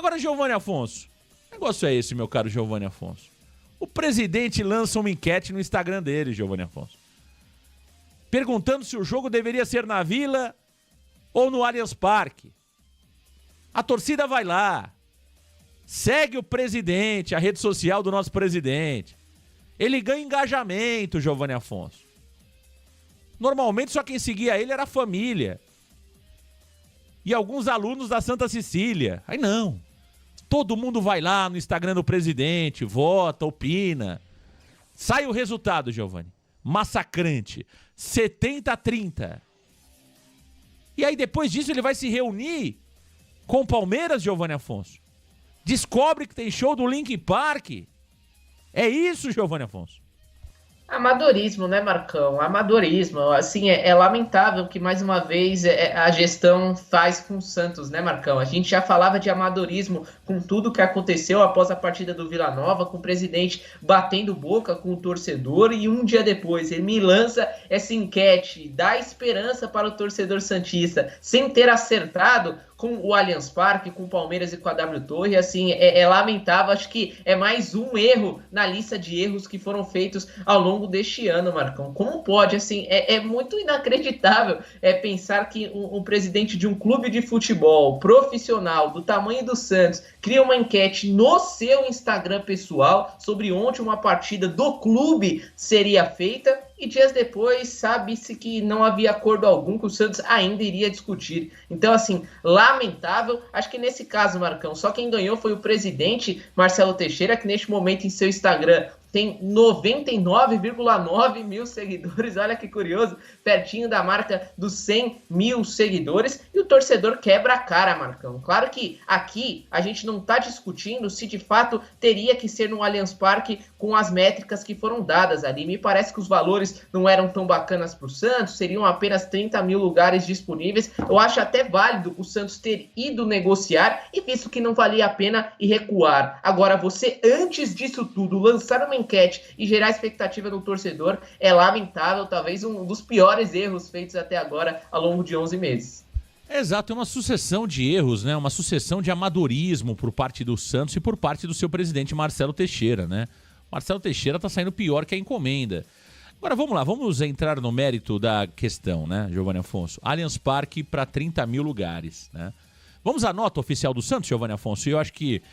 Agora, Giovanni Afonso, que negócio é esse, meu caro Giovanni Afonso? O presidente lança uma enquete no Instagram dele, Giovanni Afonso, perguntando se o jogo deveria ser na Vila ou no Allianz Parque. A torcida vai lá, segue o presidente, a rede social do nosso presidente. Ele ganha engajamento, Giovanni Afonso. Normalmente só quem seguia ele era a família e alguns alunos da Santa Cecília. Aí não. Todo mundo vai lá no Instagram do presidente, vota, opina. Sai o resultado, Giovanni. Massacrante. 70-30. E aí depois disso ele vai se reunir com o Palmeiras, Giovanni Afonso. Descobre que tem show do Linkin Park. É isso, Giovanni Afonso. Amadorismo, né, Marcão? Amadorismo. Assim, é lamentável que, mais uma vez, a gestão faz com o Santos, né, Marcão? A gente já falava de amadorismo com tudo que aconteceu após a partida do Vila Nova, com o presidente batendo boca com o torcedor, e um dia depois ele me lança essa enquete, dá esperança para o torcedor santista, sem ter acertado com o Allianz Parque, com o Palmeiras e com a W Torre. Assim, é lamentável. Acho que é mais um erro na lista de erros que foram feitos ao longo deste ano, Marcão. Como pode? Assim, é muito inacreditável pensar que um presidente de um clube de futebol profissional do tamanho do Santos cria uma enquete no seu Instagram pessoal sobre onde uma partida do clube seria feita, e dias depois sabe-se que não havia acordo algum, que o Santos ainda iria discutir. Então, assim, lamentável. Acho que nesse caso, Marcão, só quem ganhou foi o presidente Marcelo Teixeira, que neste momento em seu Instagram tem 99,9 mil seguidores, olha que curioso, pertinho da marca dos 100 mil seguidores, e o torcedor quebra a cara, Marcão. Claro que aqui a gente não está discutindo se de fato teria que ser no Allianz Parque com as métricas que foram dadas ali. Me parece que os valores não eram tão bacanas para o Santos, seriam apenas 30 mil lugares disponíveis. Eu acho até válido o Santos ter ido negociar e visto que não valia a pena e recuar. Agora, você, antes disso tudo, lançar uma enquete e gerar expectativa no torcedor é lamentável, talvez um dos piores erros feitos até agora ao longo de 11 meses. Exato, é uma sucessão de erros, né? Uma sucessão de amadorismo por parte do Santos e por parte do seu presidente Marcelo Teixeira, né? Marcelo Teixeira tá saindo pior que a encomenda. Agora vamos lá, vamos entrar no mérito da questão, né, Giovanni Afonso? Allianz Parque para 30 mil lugares, né? Vamos à nota oficial do Santos, Giovanni Afonso? E eu acho que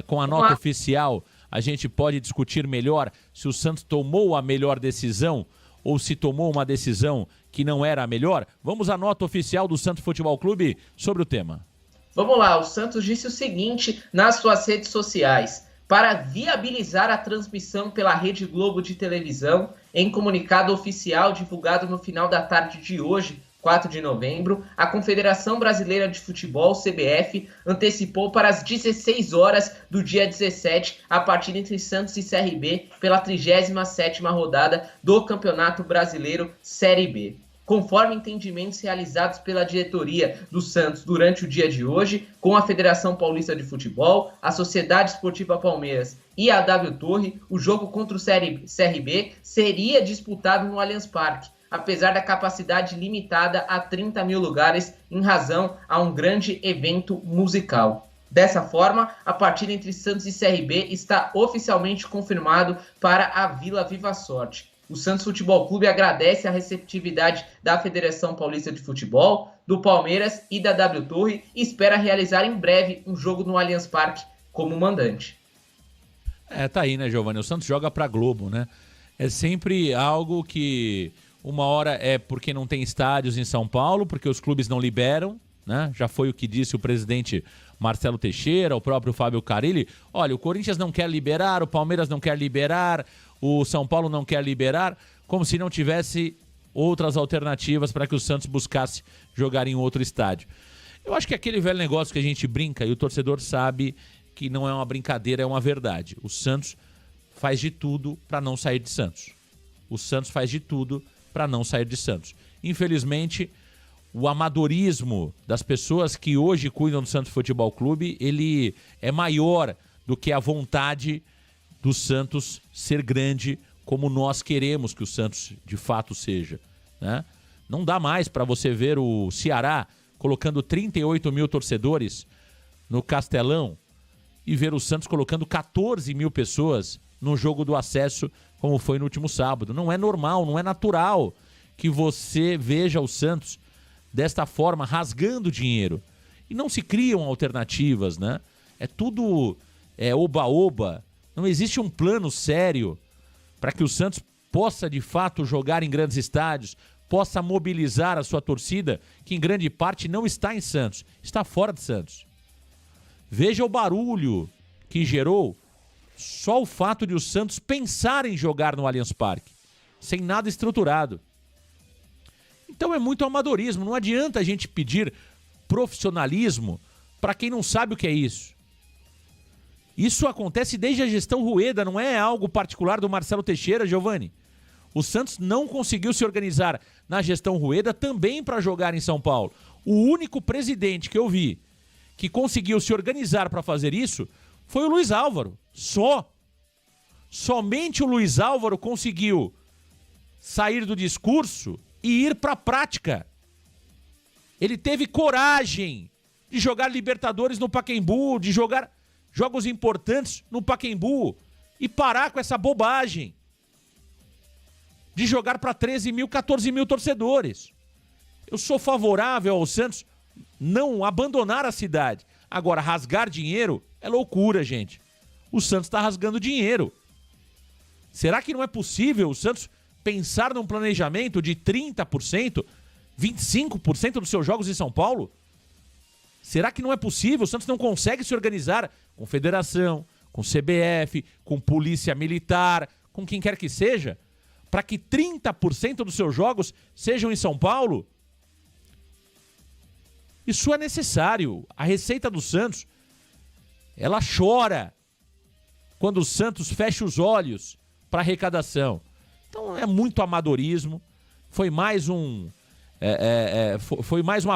com a nota oficial a gente pode discutir melhor se o Santos tomou a melhor decisão ou se tomou uma decisão que não era a melhor. Vamos à nota oficial do Santos Futebol Clube sobre o tema. Vamos lá, o Santos disse o seguinte nas suas redes sociais: para viabilizar a transmissão pela Rede Globo de televisão, em comunicado oficial divulgado no final da tarde de hoje, 4 de novembro, a Confederação Brasileira de Futebol, CBF, antecipou para as 16 horas do dia 17 a partida entre Santos e CRB pela 37ª rodada do Campeonato Brasileiro Série B. Conforme entendimentos realizados pela diretoria do Santos durante o dia de hoje, com a Federação Paulista de Futebol, a Sociedade Esportiva Palmeiras e a W Torre, o jogo contra o CRB seria disputado no Allianz Parque, apesar da capacidade limitada a 30 mil lugares em razão a um grande evento musical. Dessa forma, a partida entre Santos e CRB está oficialmente confirmado para a Vila Viva Sorte. O Santos Futebol Clube agradece a receptividade da Federação Paulista de Futebol, do Palmeiras e da W Torre e espera realizar em breve um jogo no Allianz Parque como mandante. Tá aí, né, Giovanni? O Santos joga pra Globo, né? É sempre algo que uma hora é porque não tem estádios em São Paulo, porque os clubes não liberam, né? Já foi o que disse o presidente Marcelo Teixeira, o próprio Fábio Carille. Olha, o Corinthians não quer liberar, o Palmeiras não quer liberar, o São Paulo não quer liberar, como se não tivesse outras alternativas para que o Santos buscasse jogar em outro estádio. Eu acho que aquele velho negócio que a gente brinca e o torcedor sabe que não é uma brincadeira, é uma verdade. O Santos faz de tudo para não sair de Santos. O Santos faz de tudo para não sair de Santos. Infelizmente, o amadorismo das pessoas que hoje cuidam do Santos Futebol Clube, ele é maior do que a vontade do Santos ser grande como nós queremos que o Santos de fato seja, né? Não dá mais para você ver o Ceará colocando 38 mil torcedores no Castelão, e ver o Santos colocando 14 mil pessoas no jogo do acesso, como foi no último sábado. Não é normal, não é natural que você veja o Santos desta forma, rasgando dinheiro. E não se criam alternativas, né? É tudo oba-oba. Não existe um plano sério para que o Santos possa, de fato, jogar em grandes estádios, possa mobilizar a sua torcida, que em grande parte não está em Santos, está fora de Santos. Veja o barulho que gerou só o fato de o Santos pensar em jogar no Allianz Parque, sem nada estruturado. Então é muito amadorismo, não adianta a gente pedir profissionalismo para quem não sabe o que é isso. Isso acontece desde a gestão Rueda, não é algo particular do Marcelo Teixeira, Giovani. O Santos não conseguiu se organizar na gestão Rueda também para jogar em São Paulo. O único presidente que eu vi que conseguiu se organizar para fazer isso foi o Luiz Álvaro. Somente o Luiz Álvaro conseguiu sair do discurso e ir para a prática. Ele teve coragem de jogar Libertadores no Pacaembu, de jogar jogos importantes no Pacaembu e parar com essa bobagem de jogar para 13 mil, 14 mil torcedores. Eu sou favorável ao Santos não abandonar a cidade. Agora, rasgar dinheiro é loucura, gente. O Santos está rasgando dinheiro. Será que não é possível o Santos pensar num planejamento de 30%, 25% dos seus jogos em São Paulo? Será que não é possível? O Santos não consegue se organizar com federação, com CBF, com polícia militar, com quem quer que seja, para que 30% dos seus jogos sejam em São Paulo? Isso é necessário. A receita do Santos, ela chora quando o Santos fecha os olhos para arrecadação. Então é muito amadorismo. Foi mais uma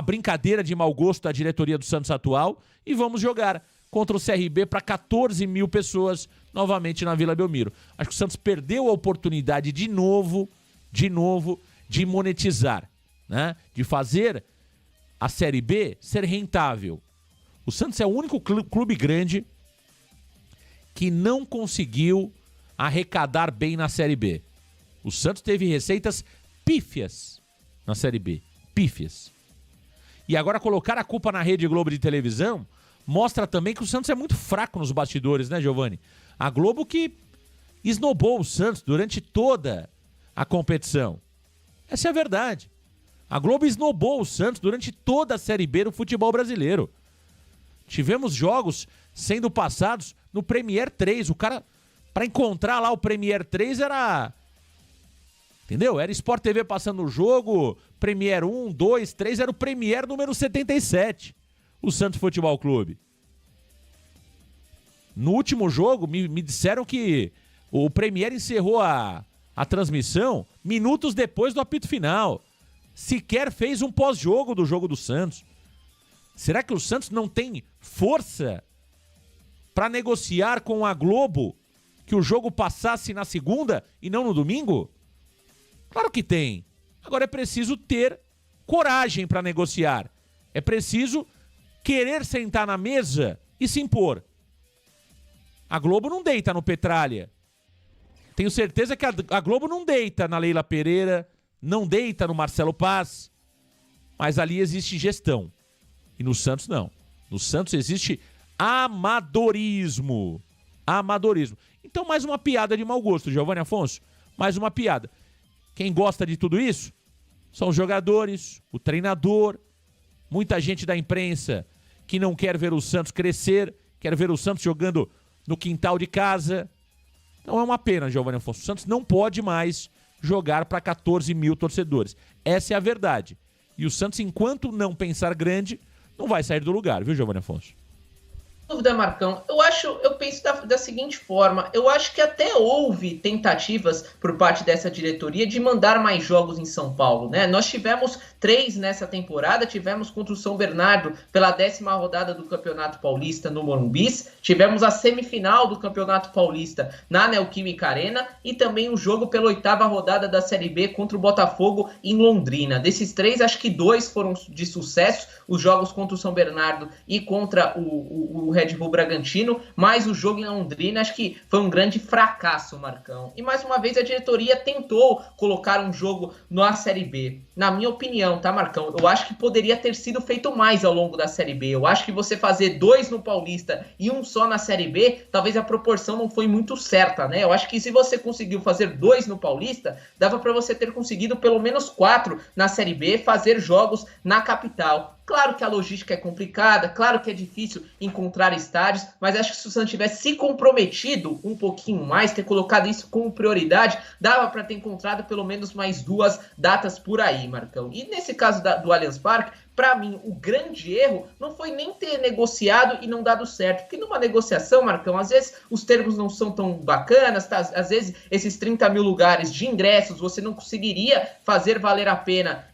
brincadeira de mau gosto da diretoria do Santos atual. E vamos jogar contra o CRB para 14 mil pessoas novamente na Vila Belmiro. Acho que o Santos perdeu a oportunidade de novo, de monetizar, né? De fazer a Série B ser rentável. O Santos é o único clube grande que não conseguiu arrecadar bem na Série B. O Santos teve receitas pífias na Série B. Pífias. E agora colocar a culpa na Rede Globo de televisão mostra também que o Santos é muito fraco nos bastidores, né, Giovani? A Globo que esnobou o Santos durante toda a competição. Essa é a verdade. A Globo esnobou o Santos durante toda a Série B do futebol brasileiro. Tivemos jogos sendo passados no Premier 3. O cara, para encontrar lá o Premier 3 era... Entendeu? Era Sport TV passando o jogo, Premier 1, 2, 3, era o Premier número 77. O Santos Futebol Clube. No último jogo, me disseram que o Premier encerrou a transmissão minutos depois do apito final. Sequer fez um pós-jogo do jogo do Santos. Será que o Santos não tem força para negociar com a Globo que o jogo passasse na segunda e não no domingo? Claro que tem. Agora é preciso ter coragem para negociar. É preciso querer sentar na mesa e se impor. A Globo não deita no Petralha. Tenho certeza que a Globo não deita na Leila Pereira, não deita no Marcelo Paz, mas ali existe gestão. E no Santos não. No Santos existe amadorismo. Amadorismo. Então mais uma piada de mau gosto, Giovanni Afonso. Mais uma piada. Quem gosta de tudo isso são os jogadores, o treinador, muita gente da imprensa que não quer ver o Santos crescer, quer ver o Santos jogando no quintal de casa. Então é uma pena, Giovanni Afonso. O Santos não pode mais jogar para 14 mil torcedores. Essa é a verdade. E o Santos, enquanto não pensar grande, não vai sair do lugar, viu, Giovanni Afonso? Dúvida, Marcão. Eu penso da seguinte forma, eu acho que até houve tentativas por parte dessa diretoria de mandar mais jogos em São Paulo, né? Nós tivemos 3 nessa temporada, tivemos contra o São Bernardo pela 10ª rodada do Campeonato Paulista no Morumbis, tivemos a semifinal do Campeonato Paulista na Neoquímica Arena e também o jogo pela 8ª rodada da Série B contra o Botafogo em Londrina. Desses 3, acho que 2 foram de sucesso, os jogos contra o São Bernardo e contra o Red Bull Bragantino, mas o jogo em Londrina acho que foi um grande fracasso, Marcão. E mais uma vez a diretoria tentou colocar um jogo na Série B. Na minha opinião, tá, Marcão? Eu acho que poderia ter sido feito mais ao longo da Série B. Eu acho que você fazer 2 no Paulista e um só na Série B, talvez a proporção não foi muito certa, né? Eu acho que se você conseguiu fazer 2 no Paulista, dava para você ter conseguido pelo menos 4 na Série B, fazer jogos na capital. Claro que a logística é complicada, claro que é difícil encontrar estádios, mas acho que se o Santos tivesse se comprometido um pouquinho mais, ter colocado isso como prioridade, dava para ter encontrado pelo menos mais 2 datas por aí, Marcão. E nesse caso do Allianz Parque, para mim, o grande erro não foi nem ter negociado e não dado certo. Porque numa negociação, Marcão, às vezes os termos não são tão bacanas, tá? Às vezes esses 30 mil lugares de ingressos você não conseguiria fazer valer a pena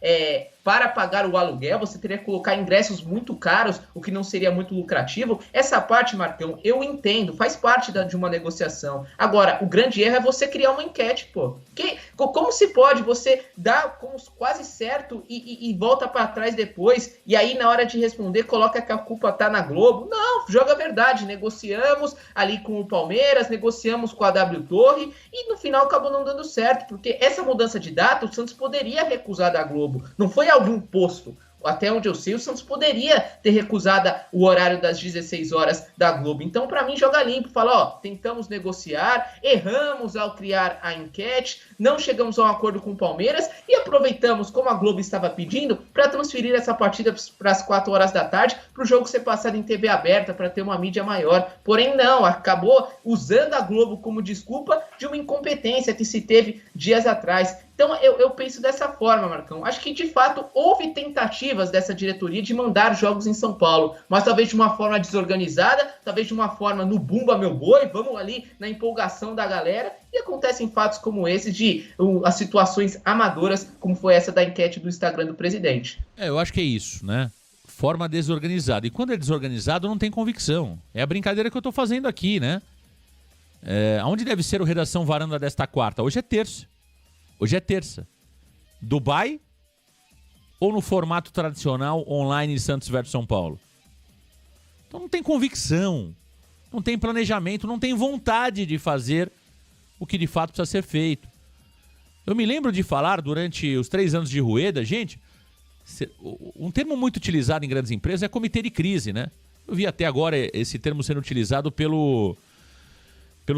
para pagar o aluguel, você teria que colocar ingressos muito caros, o que não seria muito lucrativo. Essa parte, Marcão, eu entendo, faz parte de uma negociação. Agora, o grande erro é você criar uma enquete, pô. Como se pode você dar como quase certo e volta para trás depois, e aí na hora de responder coloca que a culpa tá na Globo? Não, joga a verdade, negociamos ali com o Palmeiras, negociamos com a W Torre, e no final acabou não dando certo, porque essa mudança de data o Santos poderia recusar da Globo, não foi algo imposto. Até onde eu sei, o Santos poderia ter recusado o horário das 16 horas da Globo. Então, para mim, joga limpo. Fala, ó, tentamos negociar, erramos ao criar a enquete, não chegamos a um acordo com o Palmeiras e aproveitamos, como a Globo estava pedindo, para transferir essa partida para as 4 horas da tarde, para o jogo ser passado em TV aberta, para ter uma mídia maior. Porém, não, acabou usando a Globo como desculpa de uma incompetência que se teve dias atrás. Então, eu penso dessa forma, Marcão. Acho que, de fato, houve tentativas dessa diretoria de mandar jogos em São Paulo, mas talvez de uma forma desorganizada, talvez de uma forma no bumba meu boi, vamos ali na empolgação da galera, e acontecem fatos como esse de as situações amadoras, como foi essa da enquete do Instagram do presidente. Eu acho que é isso, né? Forma desorganizada. E quando é desorganizado, não tem convicção. É a brincadeira que eu tô fazendo aqui, né? Onde deve ser o Redação Varanda desta quarta? Hoje é terça. Dubai ou no formato tradicional online Santos versus São Paulo? Então não tem convicção, não tem planejamento, não tem vontade de fazer o que de fato precisa ser feito. Eu me lembro de falar durante os 3 anos de Rueda, gente, um termo muito utilizado em grandes empresas é comitê de crise, né? Eu vi até agora esse termo sendo utilizado pelo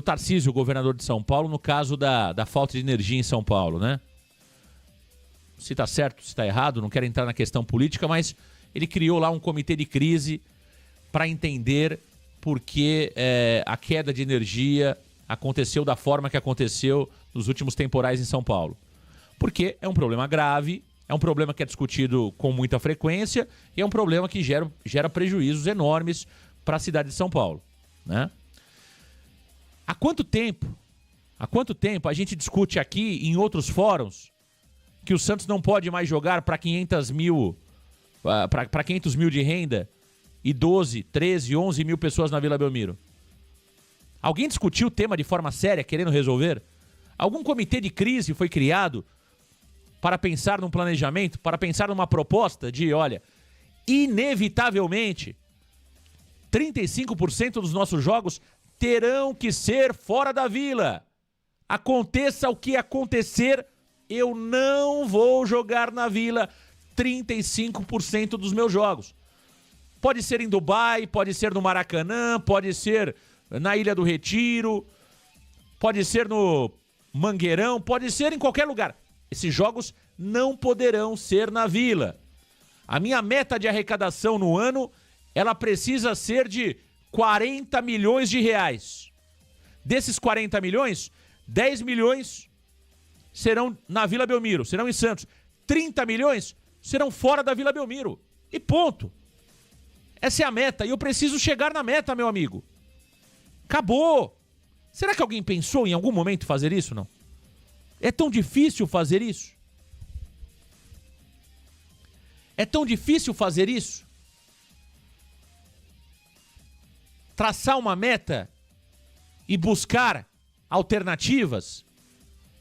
Tarcísio, governador de São Paulo, no caso da falta de energia em São Paulo, né? Se está certo, se está errado, não quero entrar na questão política, mas ele criou lá um comitê de crise para entender por que a queda de energia aconteceu da forma que aconteceu nos últimos temporais em São Paulo. Porque é um problema grave, é um problema que é discutido com muita frequência e é um problema que gera prejuízos enormes para a cidade de São Paulo, né? Há quanto tempo a gente discute aqui em outros fóruns que o Santos não pode mais jogar para 500 mil de renda e 12, 13, 11 mil pessoas na Vila Belmiro? Alguém discutiu o tema de forma séria, querendo resolver? Algum comitê de crise foi criado para pensar num planejamento, para pensar numa proposta de, olha, inevitavelmente, 35% dos nossos jogos terão que ser fora da Vila. Aconteça o que acontecer, eu não vou jogar na Vila 35% dos meus jogos. Pode ser em Dubai, pode ser no Maracanã, pode ser na Ilha do Retiro, pode ser no Mangueirão, pode ser em qualquer lugar. Esses jogos não poderão ser na Vila. A minha meta de arrecadação no ano, ela precisa ser de 40 milhões de reais. Desses 40 milhões, 10 milhões serão na Vila Belmiro, serão em Santos. 30 milhões serão fora da Vila Belmiro. E ponto. Essa é a meta. E eu preciso chegar na meta, meu amigo. Acabou. Será que alguém pensou em algum momento fazer isso? Não. É tão difícil fazer isso? É tão difícil fazer isso? Traçar uma meta e buscar alternativas?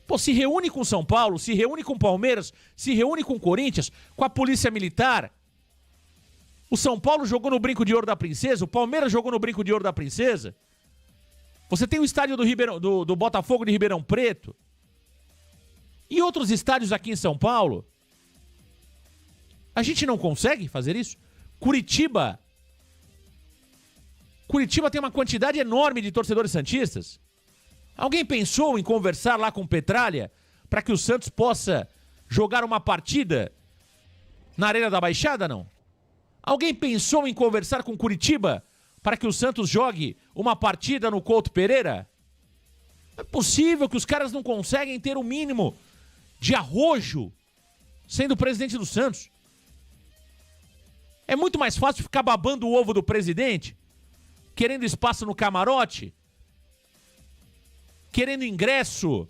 Pô, se reúne com São Paulo, se reúne com Palmeiras, se reúne com Corinthians, com a Polícia Militar. O São Paulo jogou no Brinco de Ouro da Princesa, o Palmeiras jogou no Brinco de Ouro da Princesa. Você tem o estádio do Botafogo de Ribeirão Preto. E outros estádios aqui em São Paulo. A gente não consegue fazer isso? Curitiba tem uma quantidade enorme de torcedores santistas. Alguém pensou em conversar lá com Petralha para que o Santos possa jogar uma partida na Arena da Baixada, não? Alguém pensou em conversar com Curitiba para que o Santos jogue uma partida no Couto Pereira? É possível que os caras não conseguem ter o mínimo de arrojo sendo presidente do Santos. É muito mais fácil ficar babando o ovo do presidente, querendo espaço no camarote, querendo ingresso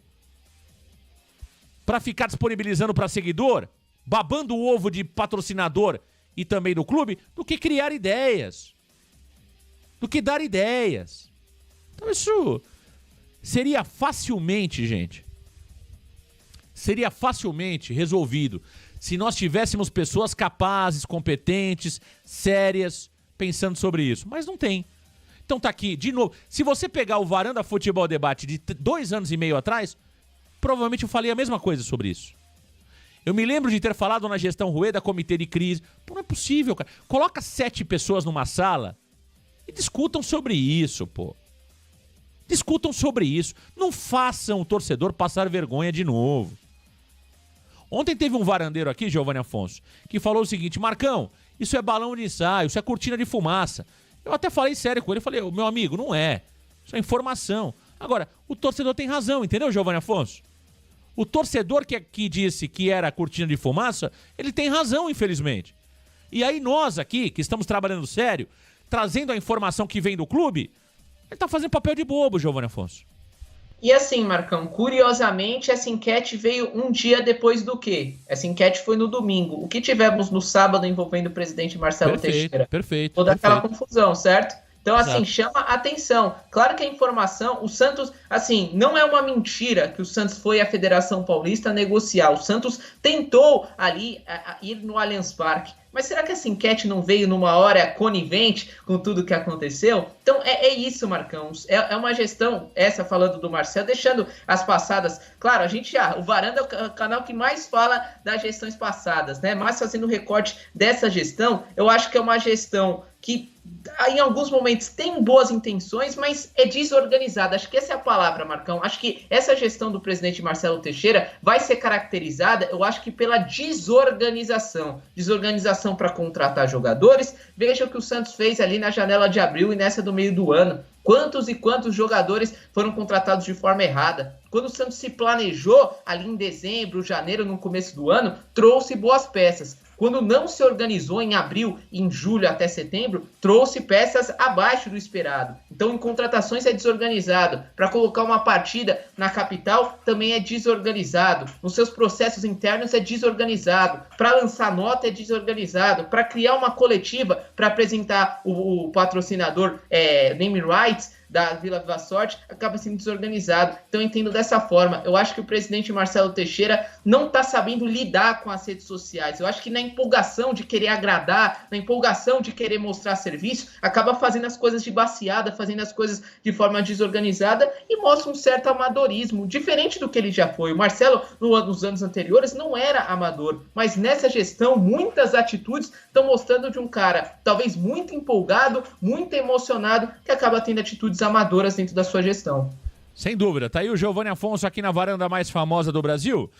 para ficar disponibilizando para seguidor, babando o ovo de patrocinador e também do clube, do que criar ideias, do que dar ideias. Então isso seria facilmente, gente, seria facilmente resolvido se nós tivéssemos pessoas capazes, competentes, sérias, pensando sobre isso. Mas não tem. Então tá aqui, de novo. Se você pegar o Varanda Futebol Debate de 2 anos e meio atrás, provavelmente eu falei a mesma coisa sobre isso. Eu me lembro de ter falado na gestão Rueda, comitê de crise. Pô, não é possível, cara. Coloca 7 pessoas numa sala e discutam sobre isso, pô. Discutam sobre isso. Não façam o torcedor passar vergonha de novo. Ontem teve um varandeiro aqui, Giovanni Afonso, que falou o seguinte: Marcão, isso é balão de ensaio, isso é cortina de fumaça. Eu até falei sério com ele, falei, meu amigo, não é. Isso é informação. Agora, o torcedor tem razão, entendeu, Giovanni Afonso? O torcedor que disse que era cortina de fumaça, ele tem razão, infelizmente. E aí nós aqui, que estamos trabalhando sério, trazendo a informação que vem do clube, ele tá fazendo papel de bobo, Giovanni Afonso. E assim, Marcão, curiosamente, essa enquete veio um dia depois do quê? Essa enquete foi no domingo. O que tivemos no sábado envolvendo o presidente Marcelo Teixeira? Perfeito. Toda aquela confusão, certo? Então, assim, Exato. chama atenção. Claro que a informação, o Santos, assim, não é uma mentira que o Santos foi à Federação Paulista negociar. O Santos tentou ali ir no Allianz Parque. Mas será que essa enquete não veio numa hora conivente com tudo que aconteceu? Então é isso, Marcão. É uma gestão, essa falando do Marcelo, deixando as passadas. Claro, o Varanda é o canal que mais fala das gestões passadas, né? Mas fazendo recorte dessa gestão, eu acho que é uma gestão que em alguns momentos tem boas intenções, mas é desorganizada. Acho que essa é a palavra, Marcão. Acho que essa gestão do presidente Marcelo Teixeira vai ser caracterizada, eu acho que pela desorganização. Desorganização para contratar jogadores. Veja o que o Santos fez ali na janela de abril e nessa do meio do ano. Quantos e quantos jogadores foram contratados de forma errada? Quando o Santos se planejou ali em dezembro, janeiro, no começo do ano, trouxe boas peças. Quando não se organizou em abril, em julho até setembro, trouxe peças abaixo do esperado. Então, em contratações é desorganizado. Para colocar uma partida na capital, também é desorganizado. Nos seus processos internos é desorganizado. Para lançar nota é desorganizado. Para criar uma coletiva, para apresentar o patrocinador name rights da Vila Viva Sorte, acaba sendo desorganizado. Então eu entendo dessa forma. Eu acho que o presidente Marcelo Teixeira não está sabendo lidar com as redes sociais. Eu acho que na empolgação de querer agradar, na empolgação de querer mostrar serviço, acaba fazendo as coisas de baciada, fazendo as coisas de forma desorganizada e mostra um certo amadorismo, diferente do que ele já foi. O Marcelo, nos anos anteriores, não era amador, mas nessa gestão, muitas atitudes estão mostrando de um cara talvez muito empolgado, muito emocionado, que acaba tendo atitudes amadoras dentro da sua gestão. Sem dúvida. Tá aí o Giovanni Afonso aqui na varanda mais famosa do Brasil.